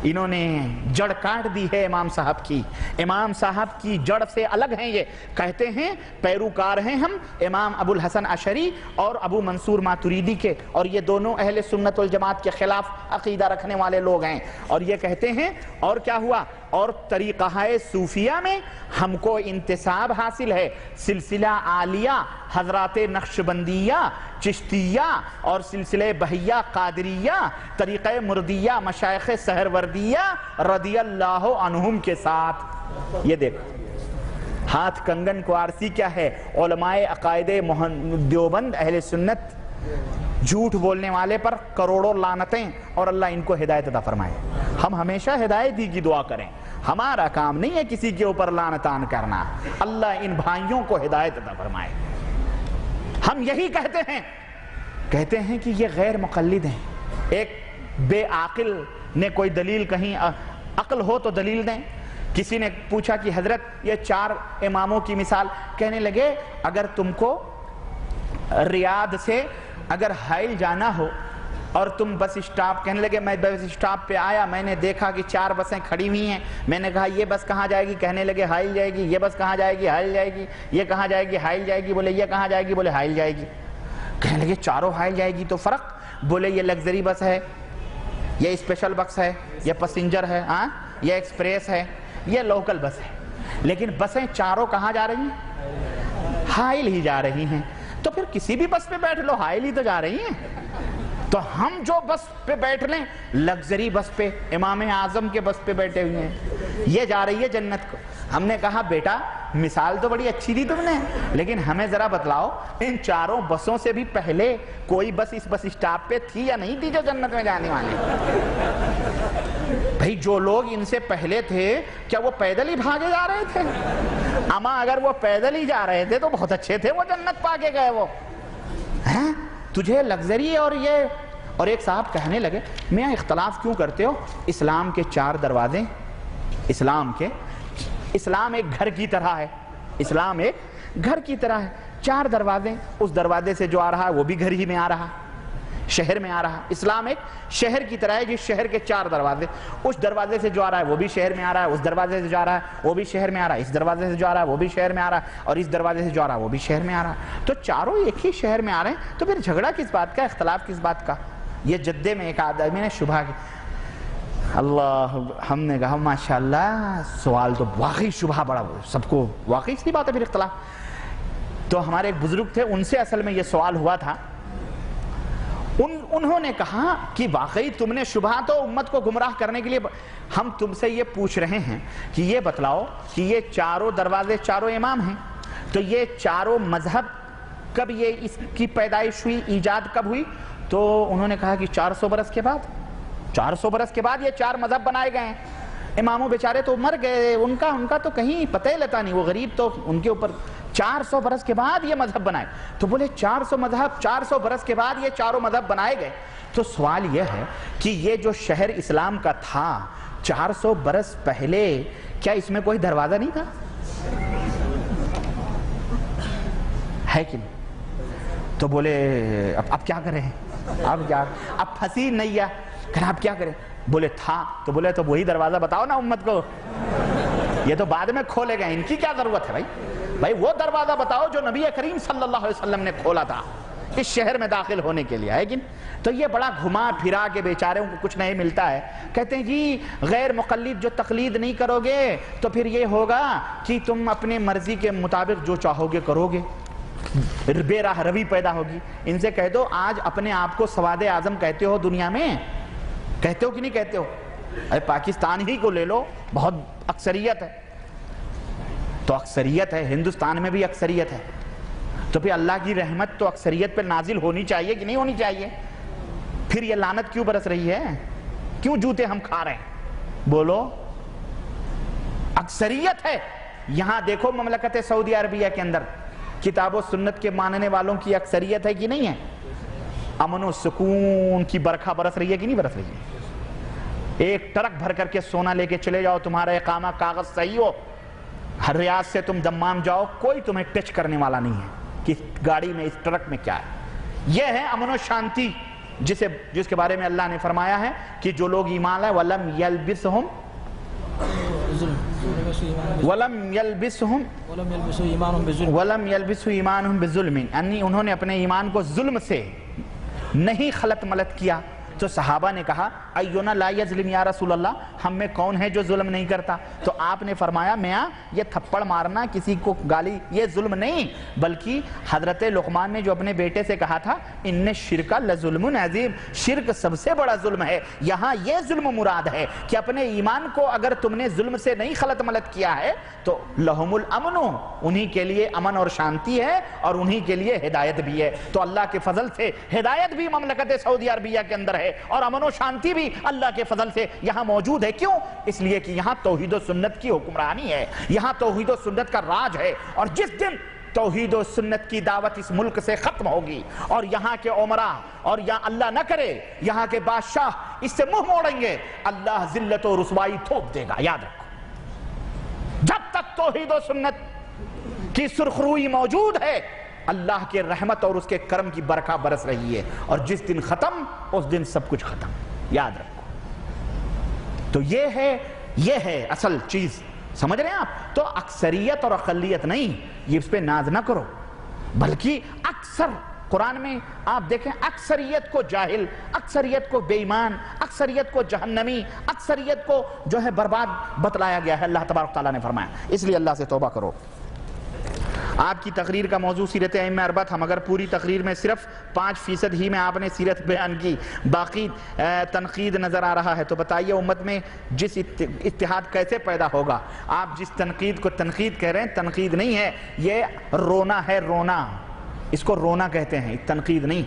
انہوں نے جڑ کاٹ دی ہے امام صاحب کی، امام صاحب کی جڑ سے الگ ہیں یہ۔ کہتے ہیں پیروکار ہیں ہم امام ابو الحسن اشعری اور ابو منصور ماتریدی کے، اور یہ دونوں اہل سنت والجماعت کے خلاف عقیدہ رکھنے والے لوگ ہیں۔ اور یہ کہتے ہیں، اور کیا ہوا، اور طریقہ صوفیہ میں ہم کو انتساب حاصل ہے، سلسلہ عالیہ حضرات نقشبندیہ، چشتیہ اور سلسلہ بہیہ قادریہ، طریقہ مردیہ مشائخ سہروردیہ رضی رضی اللہ عنہم کے ساتھ. یہ دیکھ ہاتھ کنگن کوارسی کیا ہے؟ علماء عقائد دیوبند اہل سنت جھوٹ بولنے والے پر کروڑوں لعنتیں، اور اللہ ان کو ہدایت عطا فرمائے. ہم ہمیشہ ہدایت ہی کی دعا کریں. ہمارا کام نہیں ہے کسی کے اوپر لعنتان کرنا. اللہ ان بھائیوں کو ہدایت عطا فرمائے. ہم یہی کہتے ہیں کہ یہ غیر مقلد ہیں. ایک بے عاقل نے کوئی دلیل کہیں، عقل ہو تو دلیل دیں. کسی نے پوچھا کہ حضرت یہ 4 اماموں کی مثال، کہنے لگے اگر تم کو ریاض سے اگر حائل جانا ہو اور تم بس اسٹاپ، کہنے لگے میں بس اسٹاپ پہ آیا، میں نے دیکھا کہ 4 بسیں کھڑی ہوئی ہیں، میں نے کہا یہ بس کہاں جائے گی؟ کہنے لگے حائل جائے گی. یہ بس کہاں جائے گی؟ حائل جائے گی. یہ کہاں جائے گی؟ حائل جائے گی. بولے یہ کہاں جائے گی؟ بولے حائل جائے گی. کہنے لگے چاروں حائل جائے گی تو فرق؟ بولے یہ لگزری بس ہے، یہ اسپیشل بس ہے، یہ پیسنجر ہے، یہ ایکسپریس ہے، یہ لوکل بس ہے. لیکن بسیں چاروں کہاں جا رہی ہیں؟ حائل ہی جا رہی ہیں. تو پھر کسی بھی بس پہ بیٹھ لو، حائل ہی تو جا رہی ہیں. تو ہم جو بس پہ بیٹھ لیں، لگزری بس پہ، امام اعظم کے بس پہ بیٹھے ہوئے ہیں، یہ جا رہی ہے جنت کو. ہم نے کہا بیٹا مثال تو بڑی اچھی دی تم نے، لیکن ہمیں ذرا بتلاؤ ان 4 بسوں سے بھی پہلے کوئی بس اس بس اسٹاپ پہ تھی یا نہیں تھی جو جنت میں جانے والی؟ بھئی جو لوگ ان سے پہلے تھے کیا وہ پیدل ہی بھاگے جا رہے تھے؟ اما اگر وہ پیدل ہی جا رہے تھے تو بہت اچھے تھے، وہ جنت پا کے گئے. وہ تجھے لگزری اور یہ. اور ایک صاحب کہنے لگے میاں اختلاف کیوں کرتے ہو؟ اسلام کے 4 دروازے، اسلام ایک گھر کی طرح ہے. اسلام ایک گھر کی طرح ہے. 4 دروازے، اس دروازے سے جو آ رہا ہے وہ بھی گھر ہی میں آ رہا، شہر میں آ رہا. اسلام ایک شہر کی طرح ہے جس شہر کے 4 دروازے، اس دروازے سے جو آ رہا ہے وہ بھی شہر میں آ رہا ہے، اس دروازے سے جو آ رہا ہے وہ بھی شہر میں آ رہا ہے، اس دروازے سے جو آ رہا ہے وہ بھی شہر میں آ رہا ہے، اور اس دروازے سے جو آ رہا ہے وہ بھی شہر میں آ رہا ہے. تو چاروں ایک ہی شہر میں آ رہے ہیں، تو پھر جھگڑا کس بات کا، اختلاف کس بات کا؟ یہ جدے میں ایک آدمی نے شبہ کی. اللہ، ہم نے کہا ماشاءاللہ سوال تو واقعی شبہ بڑا، سب کو واقعی سی بات ہے پھر اختلاف. تو ہمارے ایک بزرگ تھے، ان سے اصل میں یہ سوال ہوا تھا. انہوں نے کہا کہ واقعی تم نے شبہ تو امت کو گمراہ کرنے کے لیے، ہم تم سے یہ پوچھ رہے ہیں کہ یہ بتلاؤ کہ یہ 4 دروازے 4 امام ہیں، تو یہ 4 مذہب کب یہ اس کی پیدائش ہوئی، ایجاد کب ہوئی؟ تو انہوں نے کہا کہ 400 برس کے بعد. 400 برس کے بعد یہ 4 مذہب بنائے گئے ہیں. اماموں بیچارے تو مر گئے، ان کا تو کہیں پتہ ہی لیتا نہیں، وہ غریب، تو ان کے اوپر 400 برس کے بعد یہ مذہب بنائے. تو بولے 400 مذہب، 400 برس کے بعد یہ 4 مذہب بنائے گئے. تو سوال یہ ہے کہ یہ جو شہر اسلام کا تھا 400 برس پہلے، کیا اس میں کوئی دروازہ نہیں تھا؟ ہے کہ نہیں؟ تو بولے اب کیا کریں؟ اب پھنسی نہیں ہے، کہنا اب کیا کریں؟ بولے تھا. تو بولے تو وہی دروازہ بتاؤ نا امت کو، یہ تو بعد میں کھولے گئے، ان کی کیا ضرورت ہے بھائی وہ دروازہ بتاؤ جو نبی کریم صلی اللہ علیہ وسلم نے کھولا تھا اس شہر میں داخل ہونے کے لیے. ہے کہ تو یہ بڑا گھما پھرا کے بیچاروں کو کچھ نہیں ملتا ہے. کہتے ہیں جی غیر مقلد جو تقلید نہیں کرو گے تو پھر یہ ہوگا کہ تم اپنے مرضی کے مطابق جو چاہو گے کرو گے، بے راہ روی پیدا ہوگی. ان سے کہہ دو آج اپنے آپ کو سواد اعظم کہتے ہو دنیا میں، کہتے ہو کہ نہیں کہتے ہو؟ ارے پاکستان ہی کو لے لو، بہت اکثریت ہے. تو اکثریت ہے، ہندوستان میں بھی اکثریت ہے، تو پھر اللہ کی رحمت تو اکثریت پر نازل ہونی چاہیے کہ نہیں ہونی چاہیے؟ پھر یہ لعنت کیوں برس رہی ہے؟ کیوں جوتے ہم کھا رہے ہیں؟ بولو. اکثریت ہے. یہاں دیکھو مملکت سعودی عربیہ کے اندر کتاب و سنت کے ماننے والوں کی اکثریت ہے کہ نہیں ہے؟ امن و سکون کی برکھا برس رہی ہے کہ نہیں برس رہی ہے؟ ایک ٹرک بھر کر کے سونا لے کے چلے جاؤ، تمہارا اقامہ کاغذ صحیح ہو، ہر ریاض سے تم دمام جاؤ، کوئی تمہیں ٹچ کرنے والا نہیں ہے کہ اس گاڑی میں، اس ٹرک میں کیا ہے. یہ ہے امن و شانتی جس کے بارے میں اللہ نے فرمایا ہے کہ جو لوگ ایمان لائے وَلَمْ يَلْبِسْهُمْ ایمانہم بظلم، یعنی انہوں نے اپنے ایمان کو ظلم سے نہیں خلط ملت کیا. تو صحابہ نے کہا ایونا لا یظلم یا رسول اللہ، ہم میں کون ہے جو ظلم نہیں کرتا؟ تو آپ نے فرمایا میاں یہ تھپڑ مارنا، کسی کو گالی، یہ ظلم نہیں، بلکہ حضرت لقمان نے جو اپنے بیٹے سے کہا تھا ان الشرک لظلم عظیم، شرک سب سے بڑا ظلم ہے، یہاں یہ ظلم مراد ہے کہ اپنے ایمان کو اگر تم نے ظلم سے نہیں خلط ملط کیا ہے تو لہم الامن، انہی کے لیے امن اور شانتی ہے اور انہی کے لیے ہدایت بھی ہے۔ تو اللہ کے فضل سے ہدایت بھی مملکت سعودی عربیہ کے اندر ہے اور امن و شانتی بھی اللہ کے فضل سے یہاں موجود ہے۔ کیوں؟ اس لیے کہ یہاں توحید و سنت کی حکمرانی ہے، یہاں توحید و سنت کا راج ہے، اور جس دن توحید و سنت کی دعوت اس ملک سے ختم ہوگی اور یہاں کے عمرہ اور یا اللہ نہ کرے یہاں کے بادشاہ اس سے منہ موڑیں گے، اللہ ذلت و رسوائی تھوپ دے گا۔ یاد رکھو، جب تک توحید و سنت کی سرخروئی موجود ہے اللہ کے رحمت اور اس کے کرم کی برکہ برس رہی ہے، اور جس دن ختم اس دن سب کچھ ختم۔ یاد رکھو، تو یہ ہے اصل چیز، سمجھ رہے ہیں آپ؟ تو اکثریت اور اقلیت نہیں، یہ اس پہ ناز نہ کرو، بلکہ اکثر قرآن میں آپ دیکھیں اکثریت کو جاہل، اکثریت کو بے ایمان، اکثریت کو جہنمی، اکثریت کو جو ہے برباد بتلایا گیا ہے، اللہ تبارک تعالیٰ نے فرمایا۔ اس لیے اللہ سے توبہ کرو۔ آپ کی تقریر کا موضوع سیرت ائمہ اربعہ تھا، مگر پوری تقریر میں صرف 5% ہی میں آپ نے سیرت بیان کی، باقی تنقید نظر آ رہا ہے۔ تو بتائیے امت میں جس اتحاد کیسے پیدا ہوگا؟ آپ جس تنقید کو تنقید کہہ رہے ہیں تنقید نہیں ہے، یہ رونا ہے، رونا، اس کو رونا کہتے ہیں، تنقید نہیں،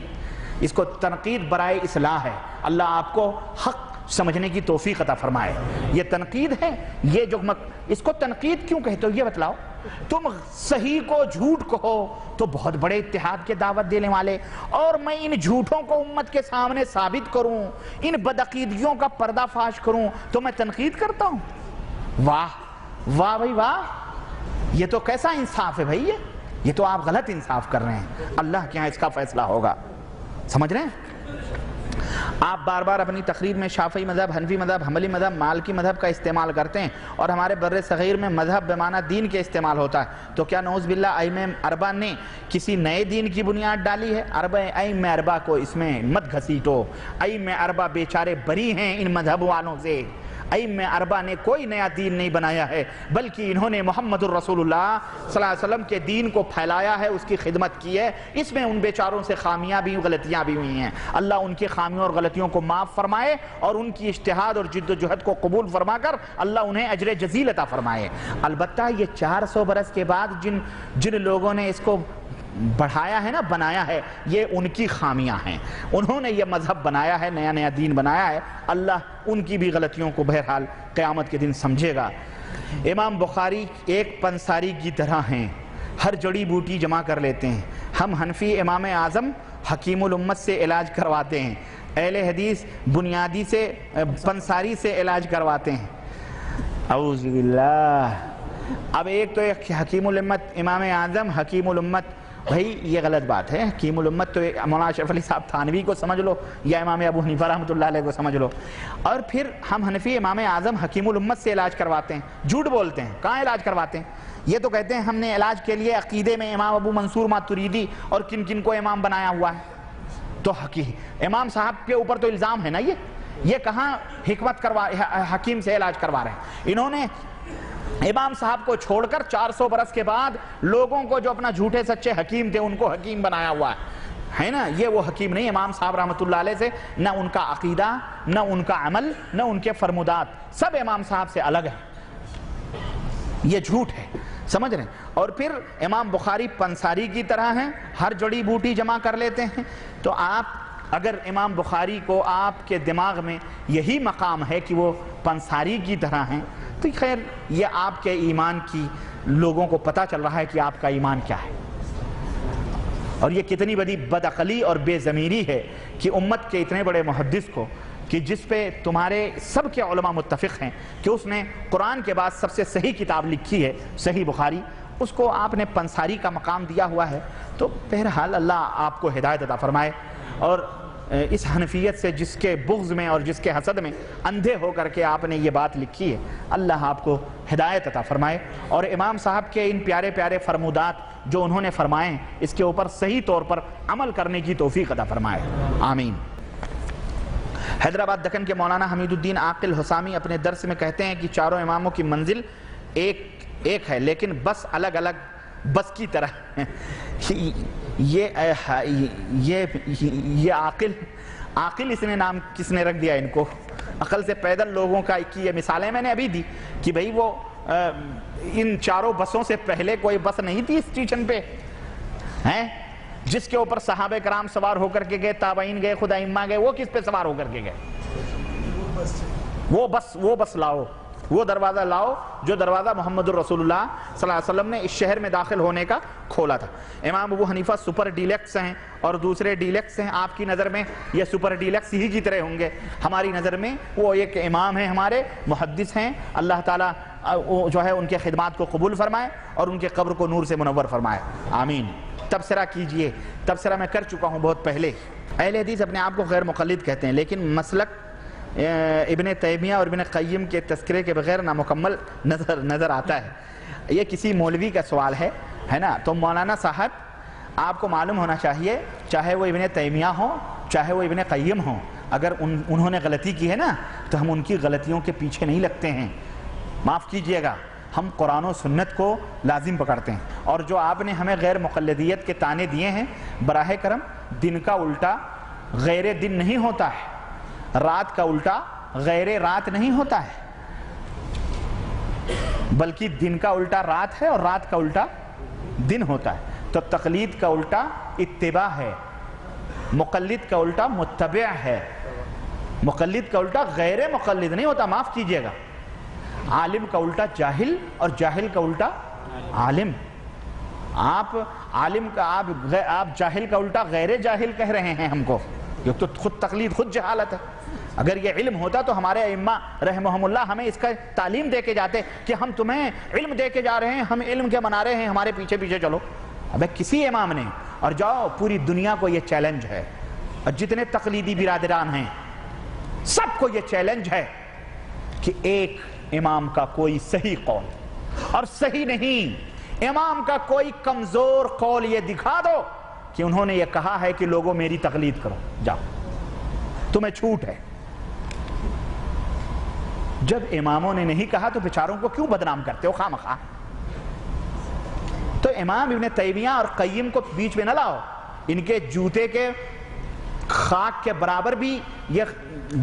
اس کو تنقید برائے اصلاح ہے۔ اللہ آپ کو حق سمجھنے کی توفیق عطا فرمائے۔ یہ تنقید ہے، یہ جو اس کو تنقید کیوں کہتے ہو یہ بتلاؤ؟ تم صحیح کو جھوٹ کہو تو بہت بڑے اتحاد کے دعوت دینے والے، اور میں ان جھوٹوں کو امت کے سامنے ثابت کروں، ان بدعقیدگیوں کا پردہ فاش کروں تو میں تنقید کرتا ہوں؟ واہ واہ بھائی واہ، یہ تو کیسا انصاف ہے بھائی، یہ تو آپ غلط انصاف کر رہے ہیں، اللہ کے ہاں اس کا فیصلہ ہوگا۔ سمجھ رہے ہیں؟ آپ بار بار اپنی تقریر میں شافعی مذہب، حنفی مذہب، حنبلی مذہب، مالکی مذہب کا استعمال کرتے ہیں، اور ہمارے بر صغیر میں مذہب بمعنی دین کے استعمال ہوتا ہے، تو کیا نعوذ باللہ ائمہ اربعہ نے کسی نئے دین کی بنیاد ڈالی ہے؟ ائمہ اربعہ کو اس میں مت گھسیٹو، ائمہ اربعہ بیچارے بری ہیں ان مذہب والوں سے، ائمہ اربعہ نے کوئی نیا دین نہیں بنایا ہے، بلکہ انہوں نے محمد الرسول اللہ صلی اللہ علیہ وسلم کے دین کو پھیلایا ہے، اس کی خدمت کی ہے۔ اس میں ان بیچاروں سے خامیاں بھی غلطیاں بھی ہوئی ہیں، اللہ ان کی خامیوں اور غلطیوں کو معاف فرمائے اور ان کی اجتہاد اور جد و جہد کو قبول فرما کر اللہ انہیں اجر جزیل عطا فرمائے۔ البتہ یہ 400 برس کے بعد جن لوگوں نے اس کو بڑھایا ہے نا، بنایا ہے، یہ ان کی خامیاں ہیں، انہوں نے یہ مذہب بنایا ہے، نیا نیا دین بنایا ہے، اللہ ان کی بھی غلطیوں کو بہرحال قیامت کے دن سمجھے گا۔ امام بخاری ایک پنساری کی طرح ہیں، ہر جڑی بوٹی جمع کر لیتے ہیں۔ ہم حنفی امام اعظم حکیم الامت سے علاج کرواتے ہیں، اہل حدیث بنیادی سے پنساری سے علاج کرواتے ہیں۔ اعوذ باللہ۔ اب ایک تو حکیم الامت امام اعظم حکیم الامت، بھائی یہ غلط بات ہے، حکیم الامت تو مولانا اشرف علی صاحب تھانوی کو سمجھ لو یا امام ابو حنیفہ رحمۃ اللہ علیہ کو سمجھ لو، اور پھر ہم حنفی امام اعظم حکیم الامت سے علاج کرواتے ہیں، جھوٹ بولتے ہیں۔ کہاں علاج کرواتے ہیں؟ یہ تو کہتے ہیں ہم نے علاج کے لیے عقیدے میں امام ابو منصور ماتریدی اور کن کن کو امام بنایا ہوا ہے، تو امام صاحب کے اوپر تو الزام ہے نا، یہ کہاں حکمت حکیم سے علاج کروا رہے ہیں؟ انہوں نے امام صاحب کو چھوڑ کر 400 برس کے بعد لوگوں کو جو اپنا جھوٹے سچے حکیم تھے ان کو حکیم بنایا ہوا ہے نا، یہ وہ حکیم نہیں۔ امام صاحب رحمۃ اللہ علیہ سے نہ ان کا عقیدہ، نہ ان کا عمل، نہ ان کے فرمودات، سب امام صاحب سے الگ ہے، یہ جھوٹ ہے، سمجھ رہے ہیں؟ اور پھر امام بخاری پنساری کی طرح ہیں، ہر جڑی بوٹی جمع کر لیتے ہیں۔ تو آپ اگر امام بخاری کو آپ کے دماغ میں یہی مقام ہے کہ وہ پنساری کی طرح ہیں، تو خیر یہ آپ کے ایمان کی لوگوں کو پتہ چل رہا ہے کہ آپ کا ایمان کیا ہے، اور یہ کتنی بڑی بدعقلی اور بے ضمیری ہے کہ امت کے اتنے بڑے محدث کو، کہ جس پہ تمہارے سب کے علماء متفق ہیں کہ اس نے قرآن کے بعد سب سے صحیح کتاب لکھی ہے صحیح بخاری، اس کو آپ نے پنساری کا مقام دیا ہوا ہے۔ تو بہرحال اللہ آپ کو ہدایت عطا فرمائے، اور اس حنفیت سے جس کے بغض میں اور جس کے حسد میں اندھے ہو کر کے آپ نے یہ بات لکھی ہے، اللہ آپ کو ہدایت عطا فرمائے، اور امام صاحب کے ان پیارے پیارے فرمودات جو انہوں نے فرمائے اس کے اوپر صحیح طور پر عمل کرنے کی توفیق عطا فرمائے، آمین۔ حیدرآباد دکن کے مولانا حمید الدین عاقل حسامی اپنے درس میں کہتے ہیں کہ چاروں اماموں کی منزل ایک ہے لیکن بس الگ الگ بس کی طرح یہ عاقل اس نے نام کس نے رکھ دیا ان کو؟ عقل سے پیدل لوگوں کا کی یہ مثالیں میں نے ابھی دی کہ بھئی وہ ان چاروں بسوں سے پہلے کوئی بس نہیں تھی اسٹیشن پہ ہیں جس کے اوپر صحابہ کرام سوار ہو کر کے گئے، تابعین گئے، خود ائمہ گئے، وہ کس پہ سوار ہو کر کے گئے؟ وہ بس لاؤ، وہ دروازہ لاؤ جو دروازہ محمد الرسول اللہ صلی اللہ علیہ وسلم نے اس شہر میں داخل ہونے کا کھولا تھا۔ امام ابو حنیفہ سپر ڈیلکس ہیں اور دوسرے ڈیلکس ہیں، آپ کی نظر میں یہ سپر ڈیلکس ہی کی طرح ہوں گے، ہماری نظر میں وہ ایک امام ہیں، ہمارے محدث ہیں، اللہ تعالیٰ جو ہے ان کے خدمات کو قبول فرمائے اور ان کے قبر کو نور سے منور فرمائے، آمین۔ تبصرہ کیجئے، تبصرہ میں کر چکا ہوں بہت پہلے۔ اہل حدیث اپنے آپ کو غیر مقلد کہتے ہیں لیکن مسلک ابن تیمیہ اور ابن قیم کے تذکرے کے بغیر نامکمل نظر آتا ہے۔ یہ کسی مولوی کا سوال ہے نا، تو مولانا صاحب آپ کو معلوم ہونا چاہیے، چاہے وہ ابن تیمیہ ہوں چاہے وہ ابن قیم ہوں، اگر انہوں نے غلطی کی ہے نا تو ہم ان کی غلطیوں کے پیچھے نہیں لگتے ہیں، معاف کیجئے گا، ہم قرآن و سنت کو لازم پکڑتے ہیں۔ اور جو آپ نے ہمیں غیر مقلدیت کے طعنے دیے ہیں، براہ کرم دن کا الٹا غیر دن نہیں ہوتا ہے، رات کا الٹا غیر رات نہیں ہوتا ہے، بلکہ دن کا الٹا رات ہے اور رات کا الٹا دن ہوتا ہے۔ تو تقلید کا الٹا اتباع ہے، مقلد کا الٹا متبع ہے، مقلد کا الٹا غیر مقلد نہیں ہوتا، معاف کیجئے گا۔ عالم کا الٹا جاہل اور جاہل کا الٹا عالم۔ آپ جاہل کا الٹا غیر جاہل کہہ رہے ہیں ہم کو، یہ تو خود تقلید، خود جہالت ہے۔ اگر یہ علم ہوتا تو ہمارے ائمہ رحمہم اللہ ہمیں اس کا تعلیم دے کے جاتے کہ ہم تمہیں علم دے کے جا رہے ہیں، ہم علم کے منارے ہیں، ہمارے پیچھے پیچھے چلو۔ ابے کسی امام نے، اور جاؤ پوری دنیا کو یہ چیلنج ہے، اور جتنے تقلیدی برادران ہیں سب کو یہ چیلنج ہے کہ ایک امام کا کوئی صحیح قول اور صحیح نہیں، امام کا کوئی کمزور قول یہ دکھا دو کہ انہوں نے یہ کہا ہے کہ لوگوں میری تقلید کرو، جاؤ تمہیں چھوٹ ہے۔ جب اماموں نے نہیں کہا تو بیچاروں کو کیوں بدنام کرتے ہو خواہ مخواہ؟ تو امام ابن تیمیہ اور قیم کو بیچ میں نہ لاؤ، ان کے جوتے کے خاک کے برابر بھی یہ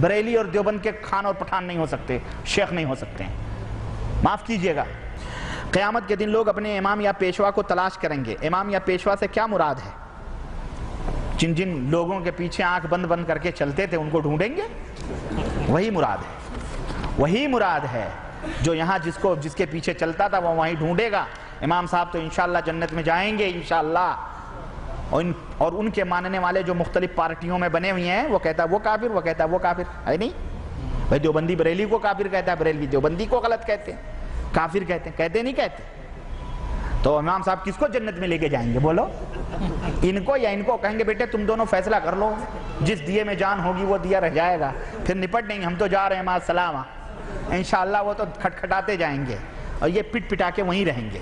بریلی اور دیوبند کے خان اور پٹھان نہیں ہو سکتے، شیخ نہیں ہو سکتے ہیں، معاف کیجئے گا۔ قیامت کے دن لوگ اپنے امام یا پیشوا کو تلاش کریں گے، امام یا پیشوا سے کیا مراد ہے؟ جن جن لوگوں کے پیچھے آنکھ بند بند کر کے چلتے تھے ان کو ڈھونڈیں گے، وہی مراد ہے، وہی مراد ہے۔ جو یہاں جس کے پیچھے چلتا تھا وہ وہیں ڈھونڈے گا۔ امام صاحب تو انشاءاللہ جنت میں جائیں گے انشاءاللہ، اور ان کے ماننے والے جو مختلف پارٹیوں میں بنے ہوئے ہیں، وہ کہتا ہے وہ کافر، وہ کہتا ہے وہ کافر، ہے نہیں بھائی؟ دیوبندی بریلی کو کافر کہتا ہے، بریلوی دیوبندی کو غلط کہتے ہیں، کافر کہتے ہیں، کہتے نہیں کہتے؟ تو امام صاحب کس کو جنت میں لے کے جائیں گے بولو؟ ان کو یا ان کو؟ کہیں گے بیٹے تم دونوں فیصلہ کر لو، جس دیے میں جان ہوگی وہ دیا رہ جائے گا، پھر نپٹ دیں گے، ہم تو جا رہے ہیں مع السلامہ، انشاءاللہ وہ تو کھٹکھٹاتے جائیں گے اور یہ پٹ پٹا کے وہیں رہیں گے۔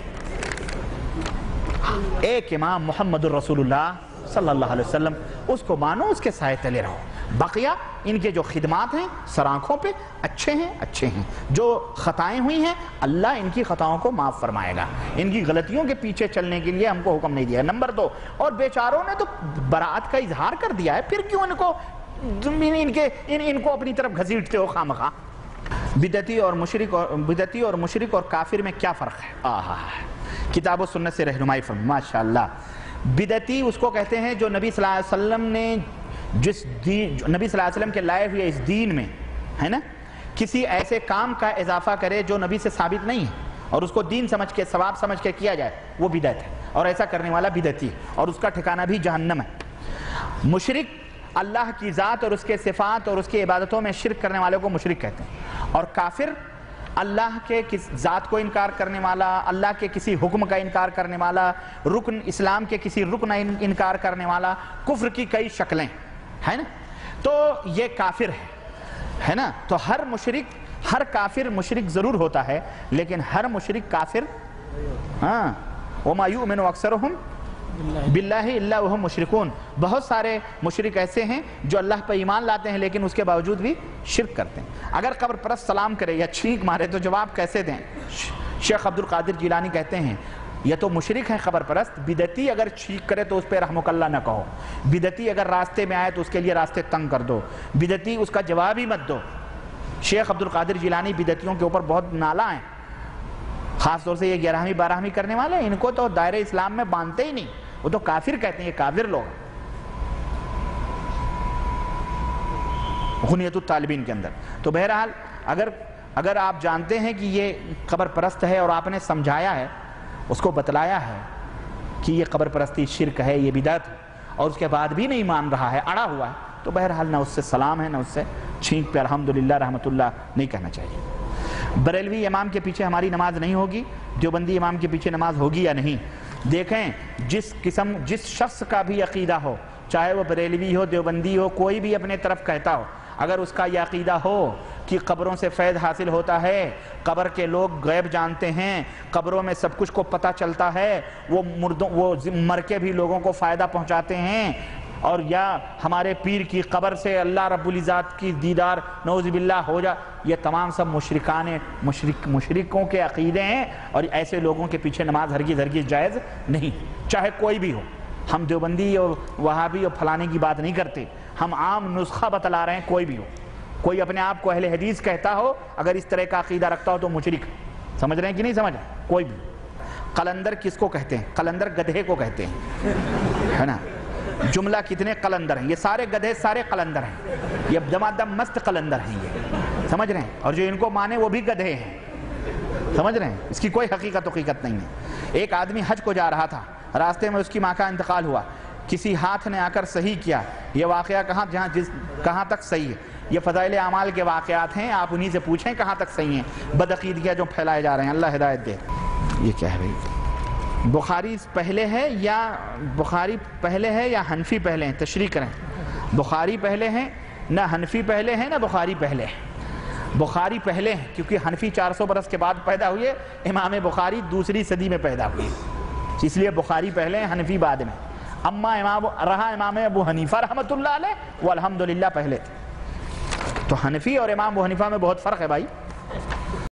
ایک امام محمد الرسول اللہ صلی اللہ علیہ وسلم، اس کو مانو، اس کے سائے تلے رہو، بقیہ ان کے جو خدمات ہیں سر آنکھوں پہ اچھے ہیں، جو خطائیں ہوئی ہیں اللہ ان کی خطاؤں کو معاف فرمائے گا، ان کی غلطیوں کے پیچھے چلنے کے لیے ہم کو حکم نہیں دیا۔ نمبر 2، اور بیچاروں نے تو برات کا اظہار کر دیا ہے، پھر کیوں ان کو اپنی طرف گھسیٹتے ہو خواہ مخواہ؟ بدعتی اور مشرک اور کافر میں کیا فرق ہے؟ کتاب و سنت سے رہنمائی فرمائیں، ماشاءاللہ۔ بدعتی اس کو کہتے ہیں جو نبی صلی اللہ علیہ وسلم نے نبی صلی اللہ علیہ وسلم کے لائے ہوئے اس دین میں ہے نا کسی ایسے کام کا اضافہ کرے جو نبی سے ثابت نہیں ہے اور اس کو دین سمجھ کے، ثواب سمجھ کے کیا جائے، وہ بدعت ہے، اور ایسا کرنے والا بدعتی ہے اور اس کا ٹھکانہ بھی جہنم ہے۔ مشرک اللہ کی ذات اور اس کے صفات اور اس کی عبادتوں میں شرک کرنے والے کو مشرک کہتے ہیں، اور کافر اللہ کے ذات کو انکار کرنے والا، اللہ کے کسی حکم کا انکار کرنے والا، رکن اسلام کے کسی رکن انکار کرنے والا، کفر کی کئی شکلیں ہے نا، تو یہ کافر ہے نا۔ تو ہر کافر مشرک ضرور ہوتا ہے، لیکن ہر مشرک کافر وَمَا يُؤْمِنُ أَكْثَرُهُمْ باللہ الا وہم مشرکون. بہت سارے مشرک ایسے ہیں جو اللہ پر ایمان لاتے ہیں لیکن اس کے باوجود بھی شرک کرتے ہیں. اگر قبر پرست سلام کرے یا چھینک مارے تو جواب کیسے دیں؟ شیخ عبد القادر جیلانی کہتے ہیں یہ تو مشرک ہے قبر پرست. بدعتی اگر چھینک کرے تو اس پہ رحمک اللہ نہ کہو. بدعتی اگر راستے میں آئے تو اس کے لیے راستے تنگ کر دو. بدعتی اس کا جواب ہی مت دو. شیخ عبد القادر جیلانی بدعتیوں کے اوپر بہت نالا ہیں، خاص طور سے یہ 11ویں 12ویں کرنے والے. ان کو تو دائرہ اسلام میں باندھتے ہی نہیں، وہ تو کافر کہتے ہیں. یہ کافر لوگ غنیت الطالبین کے اندر. تو بہرحال اگر آپ جانتے ہیں کہ یہ قبر پرست ہے اور آپ نے سمجھایا ہے، اس کو بتلایا ہے کہ یہ قبر پرستی شرک ہے، یہ بدعت ہے، اور اس کے بعد بھی نہیں مان رہا ہے، اڑا ہوا ہے، تو بہرحال نہ اس سے سلام ہے نہ اس سے چھینک پہ الحمدللہ رحمت اللہ نہیں کہنا چاہیے. بریلوی امام کے پیچھے ہماری نماز نہیں ہوگی، دیوبندی امام کے پیچھے نماز ہوگی یا نہیں؟ دیکھیں، جس شخص کا بھی عقیدہ ہو، چاہے وہ بریلوی ہو، دیوبندی ہو، کوئی بھی اپنے طرف کہتا ہو، اگر اس کا یہ عقیدہ ہو کہ قبروں سے فیض حاصل ہوتا ہے، قبر کے لوگ غیب جانتے ہیں، قبروں میں سب کچھ کو پتہ چلتا ہے، وہ مر کے بھی لوگوں کو فائدہ پہنچاتے ہیں، اور یا ہمارے پیر کی قبر سے اللہ رب العزت کی دیدار نعوذ باللہ ہو جا، یہ تمام سب مشرکوں کے عقیدے ہیں، اور ایسے لوگوں کے پیچھے نماز ہرگز جائز نہیں، چاہے کوئی بھی ہو. ہم دیوبندی اور وہابی اور پھلانے کی بات نہیں کرتے، ہم عام نسخہ بتلا رہے ہیں. کوئی بھی ہو، کوئی اپنے آپ کو اہل حدیث کہتا ہو، اگر اس طرح کا عقیدہ رکھتا ہو تو مشرک. سمجھ رہے ہیں کہ نہیں سمجھ رہے؟ کوئی بھی. قلندر کس کو کہتے ہیں؟ قلندر گدھے کو کہتے ہیں، ہے نا. جملہ کتنے قلندر ہیں؟ یہ سارے گدھے سارے قلندر ہیں، یہ دمادم مست قلندر ہیں یہ، سمجھ رہے ہیں. اور جو ان کو مانے وہ بھی گدھے ہیں، سمجھ رہے ہیں. اس کی کوئی حقیقت نہیں ہے. ایک آدمی حج کو جا رہا تھا، راستے میں اس کی ماں کا انتقال ہوا، کسی ہاتھ نے آ کر صحیح کیا. یہ واقعہ کہاں تک صحیح ہے؟ یہ فضائل اعمال کے واقعات ہیں، آپ انہی سے پوچھیں کہاں تک صحیح ہیں. بدعقیدگیاں جو پھیلائے جا رہے ہیں، اللہ ہدایت دے. یہ کیا ہے بھائی؟ بخاری پہلے ہے یا حنفی پہلے ہیں؟ تشریح کریں. بخاری پہلے ہیں، نہ حنفی پہلے ہیں نہ بخاری پہلے ہیں. بخاری پہلے ہیں کیونکہ حنفی 400 برس کے بعد پیدا ہوئے، امام بخاری دوسری صدی میں پیدا ہوئے، اس لیے بخاری پہلے ہیں، حنفی بعد میں. اما امام ابو حنیفہ رحمۃ اللہ علیہ وہ الحمدللہ پہلے تھے. تو حنفی اور امام ابو حنیفہ میں بہت فرق ہے بھائی.